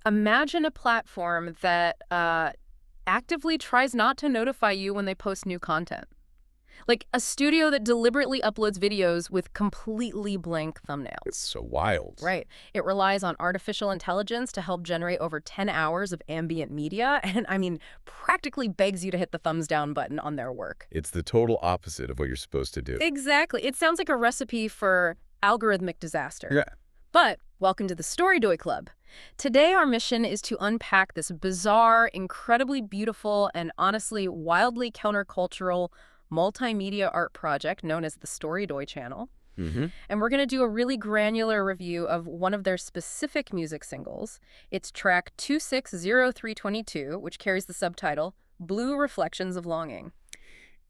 Imagine a platform that actively tries not to notify you when they post new content. Like a studio that deliberately uploads videos with completely blank It's thumbnails. so wild. Right. It relies on artificial intelligence to help generate over 10 hours of ambient media and, I mean, practically begs you to hit the thumbs down button on their work. It's the total opposite of what you're supposed to do. Exactly. It sounds like a recipe for algorithmic disaster. Yeah. But welcome to the Storydoy Club. Today, our mission is to unpack this bizarre, incredibly beautiful, and honestly wildly countercultural multimedia art project known as the Storydoy channel. Mm-hmm. And we're going to do a really granular review of one of their specific music singles. It's track 260322, which carries the subtitle, Blue Reflections of Longing.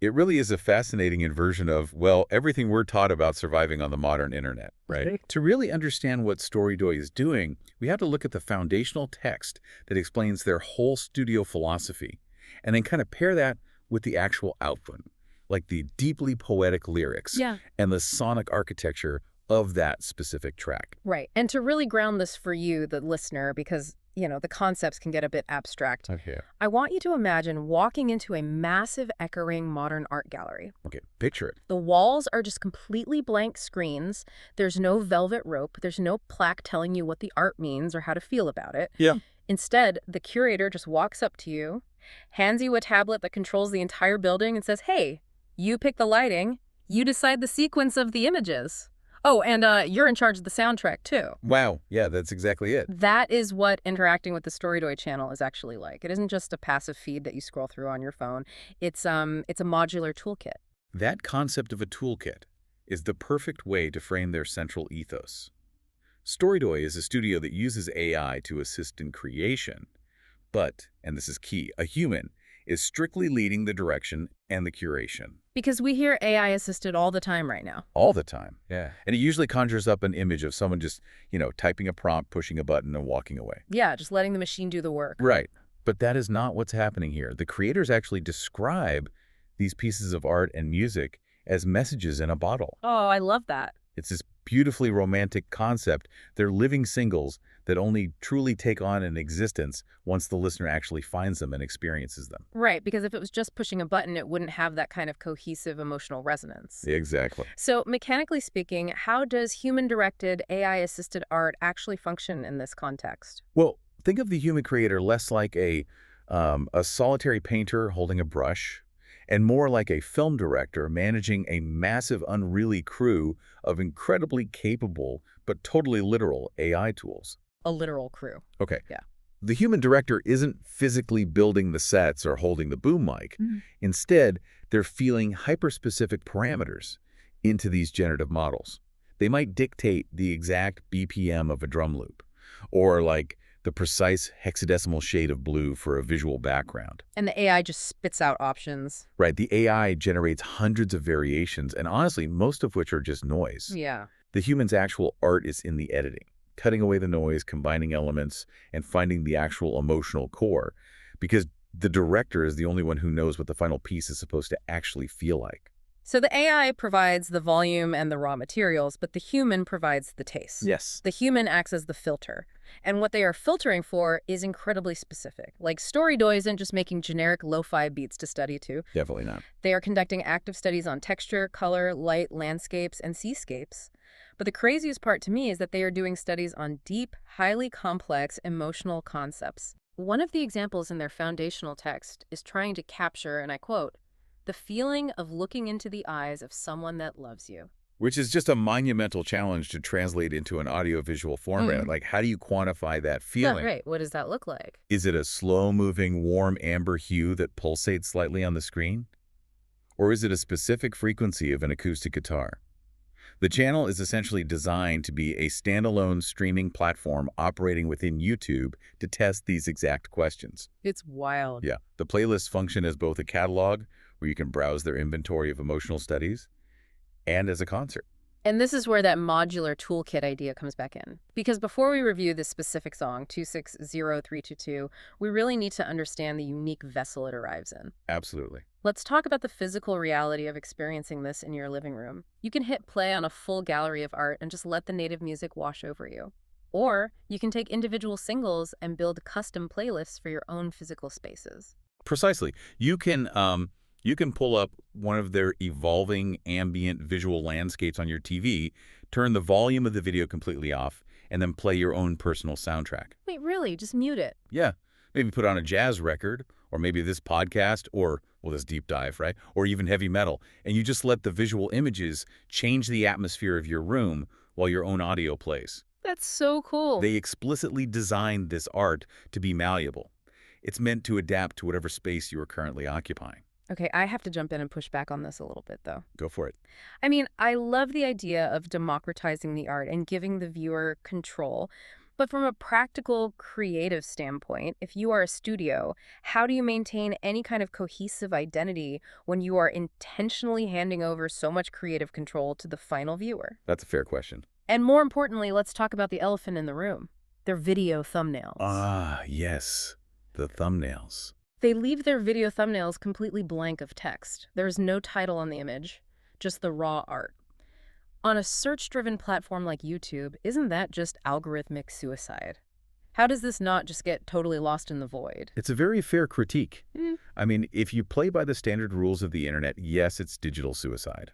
It really is a fascinating inversion of, well, everything we're taught about surviving on the modern internet, right? Okay. To really understand what Storydoy is doing, we have to look at the foundational text that explains their whole studio philosophy, and then kind of pair that with the actual output, like the deeply poetic lyrics Yeah. and the sonic architecture of that specific track. Right. And to really ground this for you, the listener, because, the concepts can get a bit abstract, Okay. I want you to imagine walking into a massive, echoing modern art gallery. Okay, picture it. The walls are just completely blank screens. There's no velvet rope. There's no plaque telling you what the art means or how to feel about it. Yeah. Instead, the curator just walks up to you, hands you a tablet that controls the entire building and says, hey, you pick the lighting, you decide the sequence of the images. Oh, and you're in charge of the soundtrack, too. Wow. Yeah, that's exactly it. That is what interacting with the Storydoy channel is actually like. It isn't just a passive feed that you scroll through on your phone. It's a modular toolkit. That concept of a toolkit is the perfect way to frame their central ethos. Storydoy is a studio that uses AI to assist in creation, but, and this is key, a human is strictly leading the direction and the curation. Because we hear AI assisted all the time right now. All the time. Yeah. And it usually conjures up an image of someone just, typing a prompt, pushing a button, and walking away. Yeah, just letting the machine do the work. Right. But that is not what's happening here. The creators actually describe these pieces of art and music as messages in a bottle. Oh, I love that. It's this beautifully romantic concept. They're living singles that only truly take on an existence once the listener actually finds them and experiences them. Right, because if it was just pushing a button, it wouldn't have that kind of cohesive emotional resonance. Exactly. So, mechanically speaking, how does human-directed, AI-assisted art actually function in this context? Well, think of the human creator less like a solitary painter holding a brush, and more like a film director managing a massive, unruly crew of incredibly capable but totally literal AI tools. A literal crew. Okay. Yeah. The human director isn't physically building the sets or holding the boom mic. Instead, they're feeling hyper-specific parameters into these generative models. They might dictate the exact BPM of a drum loop, or like the precise hexadecimal shade of blue for a visual background. And the AI just spits out options. Right, the AI generates hundreds of variations, and honestly, most of which are just noise. Yeah. The human's actual art is in the editing, cutting away the noise, combining elements, and finding the actual emotional core, because the director is the only one who knows what the final piece is supposed to actually feel like. So the AI provides the volume and the raw materials, but the human provides the taste. Yes. The human acts as the filter. And what they are filtering for is incredibly specific. Like Storydoy isn't just making generic lo-fi beats to study to. Definitely not. They are conducting active studies on texture, color, light, landscapes, and seascapes. But the craziest part to me is that they are doing studies on deep, highly complex emotional concepts. One of the examples in their foundational text is trying to capture, and I quote, the feeling of looking into the eyes of someone that loves you. Which is just a monumental challenge to translate into an audiovisual format. Like, how do you quantify that feeling? Right. What does that look like? Is it a slow-moving, warm amber hue that pulsates slightly on the screen? Or is it a specific frequency of an acoustic guitar? The channel is essentially designed to be a standalone streaming platform operating within YouTube to test these exact questions. It's wild. Yeah. The playlists function as both a catalog, where you can browse their inventory of emotional studies, and as a concert. And this is where that modular toolkit idea comes back in. Because before we review this specific song, 260322, we really need to understand the unique vessel it arrives in. Absolutely. Let's talk about the physical reality of experiencing this in your living room. You can hit play on a full gallery of art and just let the native music wash over you. Or you can take individual singles and build custom playlists for your own physical spaces. Precisely. You can pull up one of their evolving ambient visual landscapes on your TV, turn the volume of the video completely off, and then play your own personal soundtrack. Wait, really? Just mute it. Yeah, maybe put on a jazz record, or maybe this podcast, or, well, this deep dive, right? Or even heavy metal, and you just let the visual images change the atmosphere of your room while your own audio plays. That's so cool. They explicitly designed this art to be malleable. It's meant to adapt to whatever space you are currently occupying. Okay, I have to jump in and push back on this a little bit, though. Go for it. I mean, I love the idea of democratizing the art and giving the viewer control. But from a practical, creative standpoint, if you are a studio, how do you maintain any kind of cohesive identity when you are intentionally handing over so much creative control to the final viewer? That's a fair question. And more importantly, let's talk about the elephant in the room, their video thumbnails. Ah, yes. The thumbnails. They leave their video thumbnails completely blank of text. There's no title on the image, just the raw art. On a search-driven platform like YouTube, isn't that just algorithmic suicide? How does this not just get totally lost in the void? It's a very fair critique. Mm. I mean, if you play by the standard rules of the internet, yes, it's digital suicide.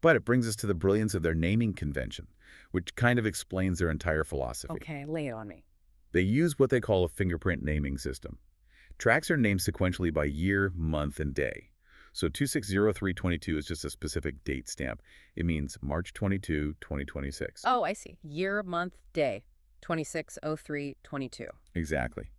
But it brings us to the brilliance of their naming convention, which kind of explains their entire philosophy. Okay, lay it on me. They use what they call a fingerprint naming system. Tracks are named sequentially by year, month, and day. So 260322 is just a specific date stamp. It means March 22, 2026. Oh, I see. Year, month, day. 260322. Exactly.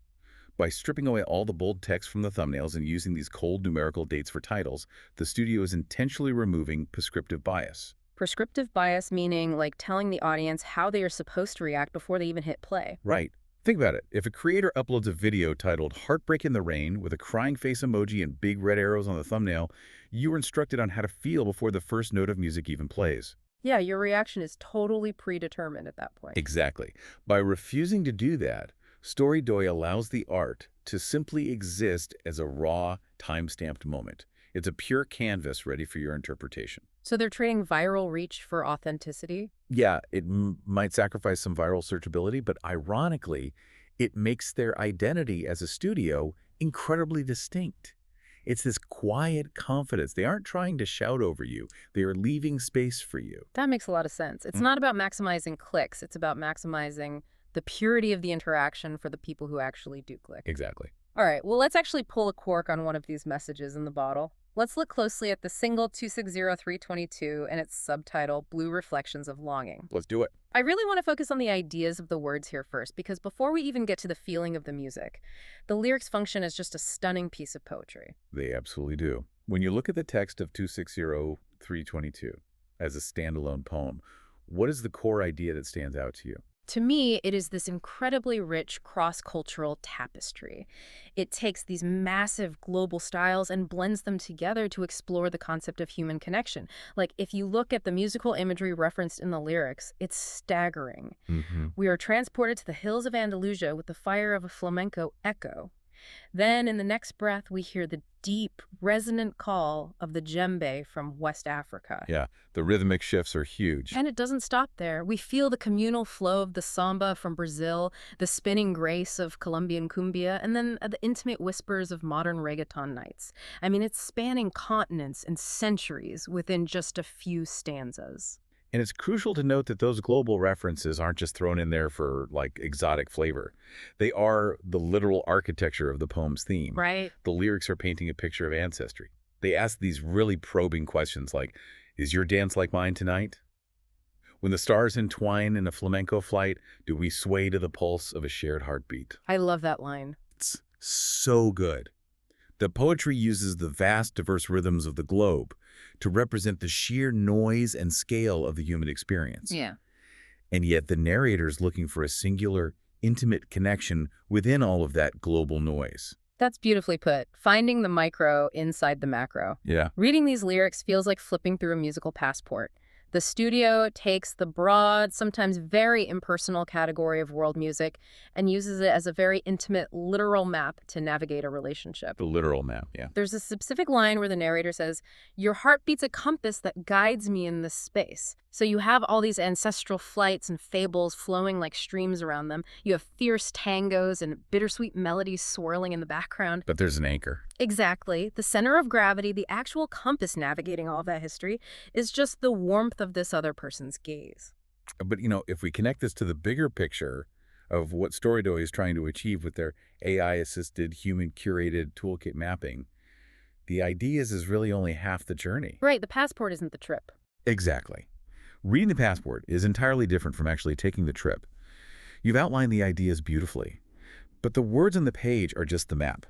By stripping away all the bold text from the thumbnails and using these cold numerical dates for titles, the studio is intentionally removing prescriptive bias. Prescriptive bias meaning like telling the audience how they are supposed to react before they even hit play. Right. Think about it. If a creator uploads a video titled Heartbreak in the Rain with a crying face emoji and big red arrows on the thumbnail, you are instructed on how to feel before the first note of music even plays. Yeah, your reaction is totally predetermined at that point. Exactly. By refusing to do that, Storydoy allows the art to simply exist as a raw, time-stamped moment. It's a pure canvas ready for your interpretation. So they're trading viral reach for authenticity? Yeah, it might sacrifice some viral searchability, but ironically, it makes their identity as a studio incredibly distinct. It's this quiet confidence. They aren't trying to shout over you. They are leaving space for you. That makes a lot of sense. It's not about maximizing clicks. It's about maximizing the purity of the interaction for the people who actually do click. Exactly. All right, well, let's actually pull a cork on one of these messages in the bottle. Let's look closely at the single 260322 and its subtitle, Blue Reflections of Longing. Let's do it. I really want to focus on the ideas of the words here first, because before we even get to the feeling of the music, the lyrics function as just a stunning piece of poetry. They absolutely do. When you look at the text of 260322 as a standalone poem, what is the core idea that stands out to you? To me, it is this incredibly rich cross-cultural tapestry. It takes these massive global styles and blends them together to explore the concept of human connection. Like, if you look at the musical imagery referenced in the lyrics, it's staggering. We are transported to the hills of Andalusia with the fire of a flamenco echo. Then, in the next breath, we hear the deep, resonant call of the djembe from West Africa. Yeah, the rhythmic shifts are huge. And it doesn't stop there. We feel the communal flow of the samba from Brazil, the spinning grace of Colombian cumbia, and then the intimate whispers of modern reggaeton nights. I mean, it's spanning continents and centuries within just a few stanzas. And it's crucial to note that those global references aren't just thrown in there for, like, exotic flavor. They are the literal architecture of the poem's theme. Right. The lyrics are painting a picture of ancestry. They ask these really probing questions like, is your dance like mine tonight? When the stars entwine in a flamenco flight, do we sway to the pulse of a shared heartbeat? I love that line. It's so good. The poetry uses the vast, diverse rhythms of the globe to represent the sheer noise and scale of the human experience. Yeah. And yet the narrator's looking for a singular, intimate connection within all of that global noise. That's beautifully put. Finding the micro inside the macro. Yeah. Reading these lyrics feels like flipping through a musical passport. The studio takes the broad, sometimes very impersonal category of world music and uses it as a very intimate, literal map to navigate a relationship. The literal map, yeah. There's a specific line where the narrator says, "Your heart beats a compass that guides me in this space." So you have all these ancestral flights and fables flowing like streams around them. You have fierce tangos and bittersweet melodies swirling in the background. But there's an anchor. Exactly. The center of gravity, the actual compass navigating all that history, is just the warmth of this other person's gaze. But, if we connect this to the bigger picture of what Storydoy is trying to achieve with their AI-assisted, human-curated toolkit mapping, the ideas is really only half the journey. Right, the passport isn't the trip. Exactly. Reading the passport is entirely different from actually taking the trip. You've outlined the ideas beautifully, but the words on the page are just the map.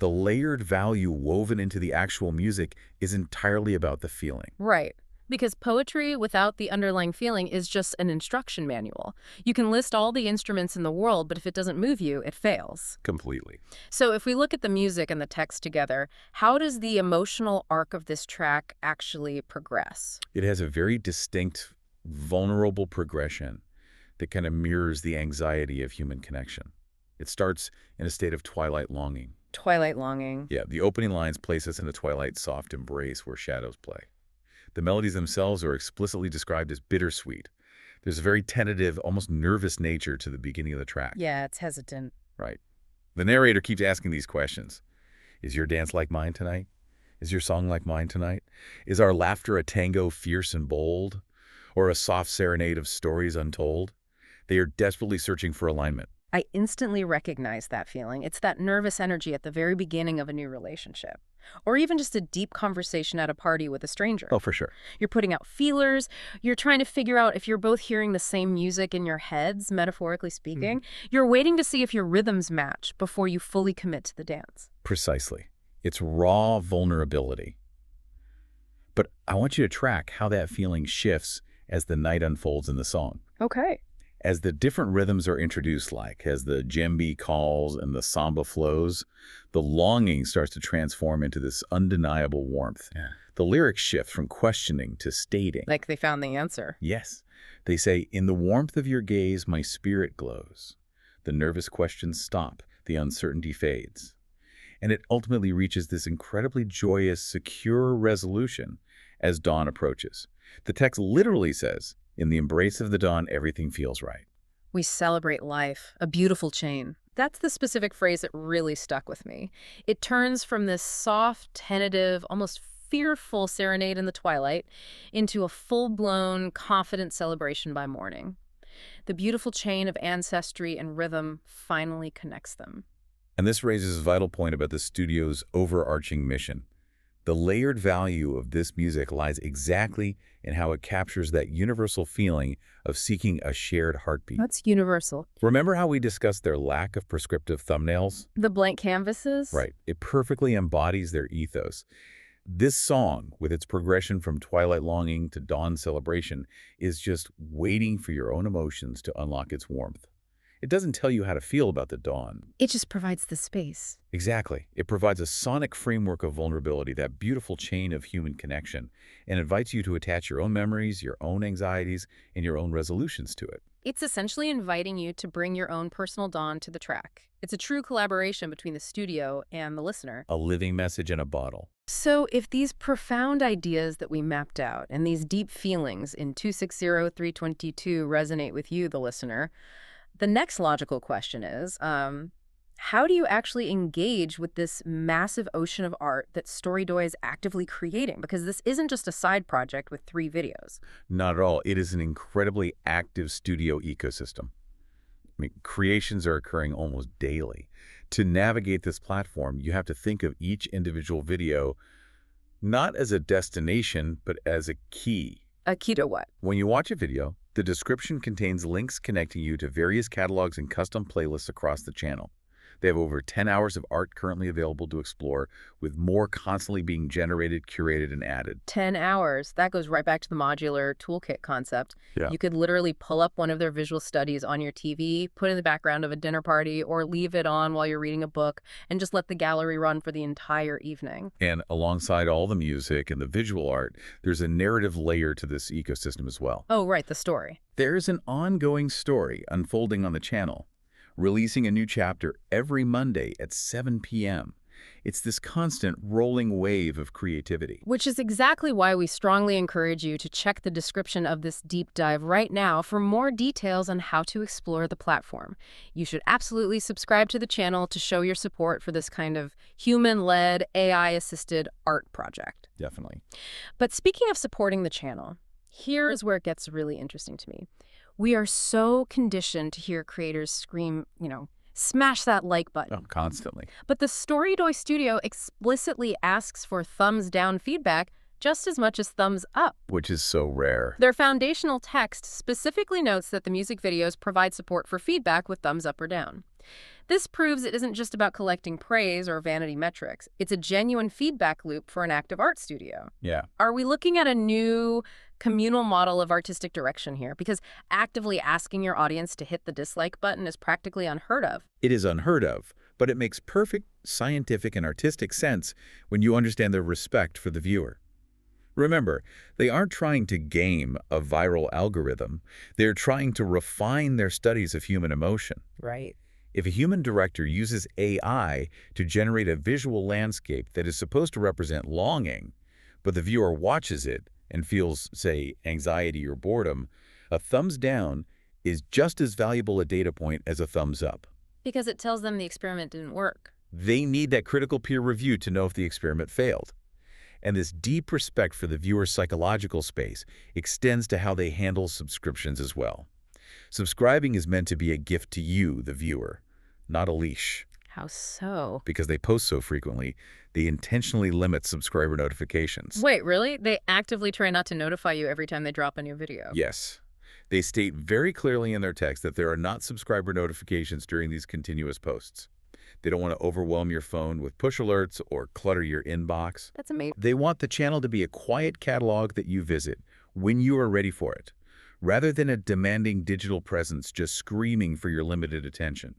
The layered value woven into the actual music is entirely about the feeling. Right. Because poetry without the underlying feeling is just an instruction manual. You can list all the instruments in the world, but if it doesn't move you, it fails. Completely. So if we look at the music and the text together, how does the emotional arc of this track actually progress? It has a very distinct, vulnerable progression that kind of mirrors the anxiety of human connection. It starts in a state of twilight longing. Twilight longing. Yeah, the opening lines place us in a twilight soft embrace where shadows play. The melodies themselves are explicitly described as bittersweet. There's a very tentative, almost nervous nature to the beginning of the track. Yeah, it's hesitant. Right. The narrator keeps asking these questions. Is your dance like mine tonight? Is your song like mine tonight? Is our laughter a tango fierce and bold? Or a soft serenade of stories untold? They are desperately searching for alignment. I instantly recognize that feeling. It's that nervous energy at the very beginning of a new relationship. Or even just a deep conversation at a party with a stranger. Oh, for sure. You're putting out feelers. You're trying to figure out if you're both hearing the same music in your heads, metaphorically speaking. You're waiting to see if your rhythms match before you fully commit to the dance. Precisely. It's raw vulnerability. But I want you to track how that feeling shifts as the night unfolds in the song. Okay. As the different rhythms are introduced, like as the djembe calls and the samba flows, the longing starts to transform into this undeniable warmth. Yeah. The lyrics shift from questioning to stating. Like they found the answer. Yes. They say, "In the warmth of your gaze, my spirit glows. The nervous questions stop. The uncertainty fades." And it ultimately reaches this incredibly joyous, secure resolution as dawn approaches. The text literally says, "In the embrace of the dawn, everything feels right." We celebrate life, a beautiful chain. That's the specific phrase that really stuck with me. It turns from this soft, tentative, almost fearful serenade in the twilight into a full-blown, confident celebration by morning. The beautiful chain of ancestry and rhythm finally connects them. And this raises a vital point about the studio's overarching mission. The layered value of this music lies exactly in how it captures that universal feeling of seeking a shared heartbeat. That's universal. Remember how we discussed their lack of prescriptive thumbnails? The blank canvases? Right. It perfectly embodies their ethos. This song, with its progression from twilight longing to dawn celebration, is just waiting for your own emotions to unlock its warmth. It doesn't tell you how to feel about the dawn. It just provides the space. Exactly. It provides a sonic framework of vulnerability, that beautiful chain of human connection, and invites you to attach your own memories, your own anxieties, and your own resolutions to it. It's essentially inviting you to bring your own personal dawn to the track. It's a true collaboration between the studio and the listener. A living message in a bottle. So if these profound ideas that we mapped out and these deep feelings in 260-322 resonate with you, the listener, the next logical question is, how do you actually engage with this massive ocean of art that Storydoy is actively creating? Because this isn't just a side project with 3 videos. Not at all. It is an incredibly active studio ecosystem. I mean, creations are occurring almost daily. To navigate this platform, you have to think of each individual video not as a destination, but as a key. A key to what? When you watch a video, the description contains links connecting you to various catalogs and custom playlists across the channel. They have over 10 hours of art currently available to explore, with more constantly being generated, curated, and added. 10 hours. That goes right back to the modular toolkit concept. Yeah. You could literally pull up one of their visual studies on your TV, put it in the background of a dinner party, or leave it on while you're reading a book, and just let the gallery run for the entire evening. And alongside all the music and the visual art, there's a narrative layer to this ecosystem as well. Oh, right, the story. There's an ongoing story unfolding on the channel, releasing a new chapter every Monday at 7 p.m. It's this constant rolling wave of creativity. Which is exactly why we strongly encourage you to check the description of this deep dive right now for more details on how to explore the platform. You should absolutely subscribe to the channel to show your support for this kind of human-led, AI-assisted art project. Definitely. But speaking of supporting the channel, here is where it gets really interesting to me. We are so conditioned to hear creators scream, smash that like button. Oh, constantly. But the Storydoy studio explicitly asks for thumbs down feedback just as much as thumbs up. Which is so rare. Their foundational text specifically notes that the music videos provide support for feedback with thumbs up or down. This proves it isn't just about collecting praise or vanity metrics. It's a genuine feedback loop for an active art studio. Yeah. Are we looking at a new communal model of artistic direction here? Because actively asking your audience to hit the dislike button is practically unheard of. It is unheard of, but it makes perfect scientific and artistic sense when you understand their respect for the viewer. Remember, they aren't trying to game a viral algorithm. They're trying to refine their studies of human emotion. Right. If a human director uses AI to generate a visual landscape that is supposed to represent longing, but the viewer watches it and feels, say, anxiety or boredom, a thumbs down is just as valuable a data point as a thumbs up. Because it tells them the experiment didn't work. They need that critical peer review to know if the experiment failed. And this deep respect for the viewer's psychological space extends to how they handle subscriptions as well. Subscribing is meant to be a gift to you, the viewer, not a leash. How so? Because they post so frequently, they intentionally limit subscriber notifications. Wait, really? They actively try not to notify you every time they drop a new video? Yes. They state very clearly in their text that there are not subscriber notifications during these continuous posts. They don't want to overwhelm your phone with push alerts or clutter your inbox. That's amazing. They want the channel to be a quiet catalog that you visit when you are ready for it, rather than a demanding digital presence just screaming for your limited attention.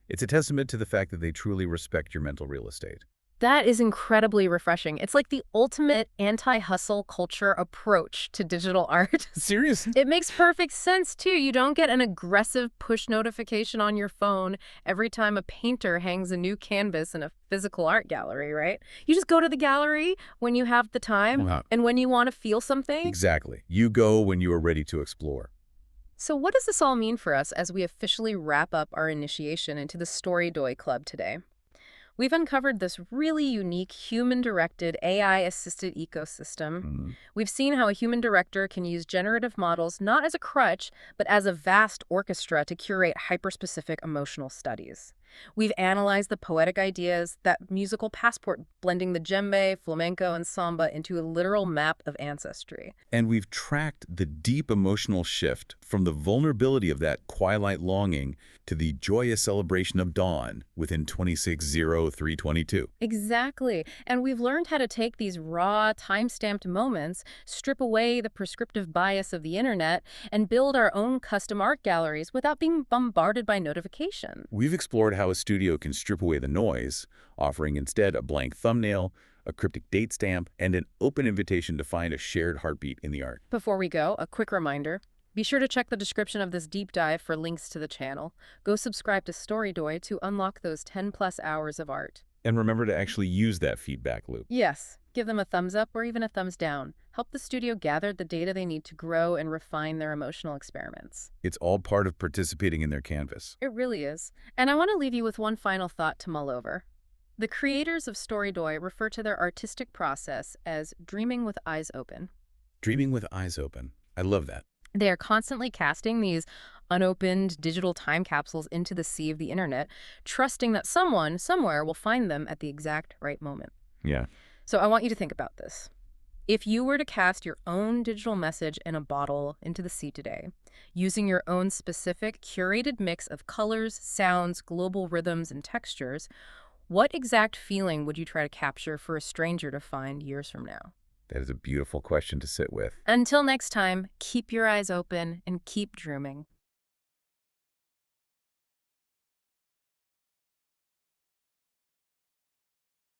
It's a testament to the fact that they truly respect your mental real estate. That is incredibly refreshing. It's like the ultimate anti-hustle culture approach to digital art. Seriously? It makes perfect sense, too. You don't get an aggressive push notification on your phone every time a painter hangs a new canvas in a physical art gallery, right? You just go to the gallery when you have the time and when you want to feel something. Exactly. You go when you are ready to explore. So what does this all mean for us as we officially wrap up our initiation into the Storydoy Club today? We've uncovered this really unique human-directed, AI-assisted ecosystem. We've seen how a human director can use generative models not as a crutch, but as a vast orchestra to curate hyper-specific emotional studies. We've analyzed the poetic ideas, that musical passport blending the djembe, flamenco, and samba into a literal map of ancestry. And we've tracked the deep emotional shift from the vulnerability of that twilight longing to the joyous celebration of dawn within 26:03:22. Exactly. And we've learned how to take these raw, time-stamped moments, strip away the prescriptive bias of the internet, and build our own custom art galleries without being bombarded by notifications. We've explored how a studio can strip away the noise, offering instead a blank thumbnail, a cryptic date stamp, and an open invitation to find a shared heartbeat in the art. Before we go, a quick reminder. Be sure to check the description of this deep dive for links to the channel. Go subscribe to Storydoy to unlock those 10+ hours of art. And remember to actually use that feedback loop. Yes, give them a thumbs up or even a thumbs down. Help the studio gather the data they need to grow and refine their emotional experiments. It's all part of participating in their canvas. It really is. And I want to leave you with one final thought to mull over. The creators of Storydoy refer to their artistic process as dreaming with eyes open. Dreaming with eyes open. I love that. They are constantly casting these unopened digital time capsules into the sea of the internet, trusting that someone, somewhere, will find them at the exact right moment. Yeah. So I want you to think about this. If you were to cast your own digital message in a bottle into the sea today, using your own specific curated mix of colors, sounds, global rhythms, and textures, what exact feeling would you try to capture for a stranger to find years from now? That is a beautiful question to sit with. Until next time, keep your eyes open and keep dreaming.